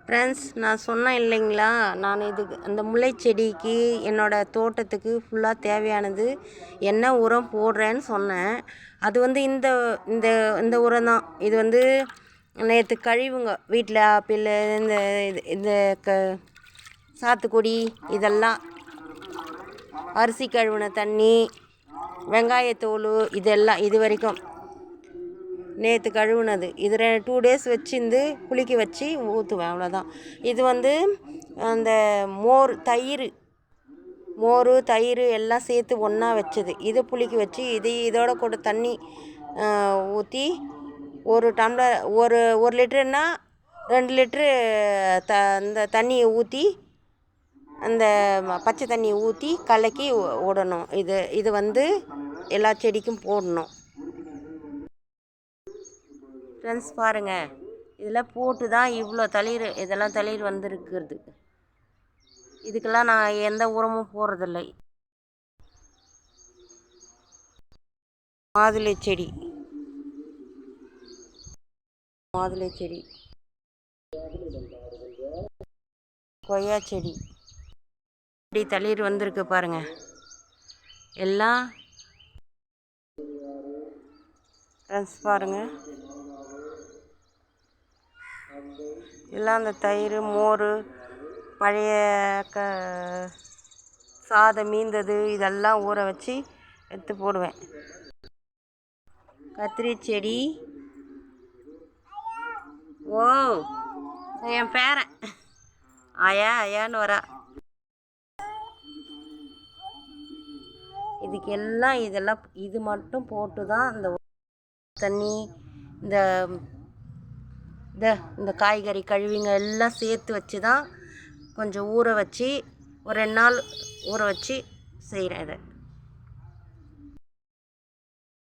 Friends, நான் சொன்னேன் இல்லைங்களா, நான் அந்த முல்லை செடிக்கு என்னோடய தோட்டத்துக்கு ஃபுல்லாக தேவையானது என்ன உரம் போடுறேன்னு சொன்னேன். அது இந்த இந்த இந்த உரம் தான். இது நேற்று கழிவுங்க வீட்டில் ஆப்பிள், இந்த இது இந்த சாத்துக்குடி, இதெல்லாம் அரிசி கழுவின தண்ணி, வெங்காயத்தோல், இதெல்லாம் இது வரைக்கும் நேற்று கழுவுனது. இது 2 டேஸ் வச்சுருந்து புளிக்க வச்சு ஊற்றுவேன், அவ்வளோதான். இது அந்த மோர் தயிர் எல்லாம் சேர்த்து ஒன்றா வச்சது. இதை புளிக்க வச்சு இதோட கூட தண்ணி ஊற்றி ஒரு டம்ளர் ஒரு லிட்டருன்னா 2 லிட்ரு இந்த தண்ணியை ஊற்றி, அந்த பச்சை தண்ணியை ஊற்றி கலக்கி விடணும். இது எல்லா செடிக்கும் போடணும். ஃப்ரெண்ட்ஸ், பாருங்கள், இதில் போட்டு தான் இவ்வளோ இதெல்லாம் தளிர் வந்திருக்கிறது. இதுக்கெல்லாம் நான் எந்த உரமும் போடுறதில்லை. மாதுளை செடி கொய்யா செடி இப்படி தளிர் வந்திருக்கு பாருங்கள். எல்லாம் ஃப்ரெண்ட்ஸ் பாருங்கள், எல்லாம் அந்த தயிர், மோர், பழைய சாதம் மீந்தது இதெல்லாம் ஊற வச்சு எடுத்து போடுவேன். கத்திரி செடி, ஓ என் பேரன் ஆயான்னு வரா. இதெல்லாம் இது மட்டும் போட்டு தான் இந்த தண்ணி, இந்த காய்கறி கழுவிங்க எல்லாம் சேர்த்து வச்சு தான் கொஞ்சம் ஊற வச்சு ஒரு 2 நாள் ஊற வச்சு செய்கிறேன் இதை.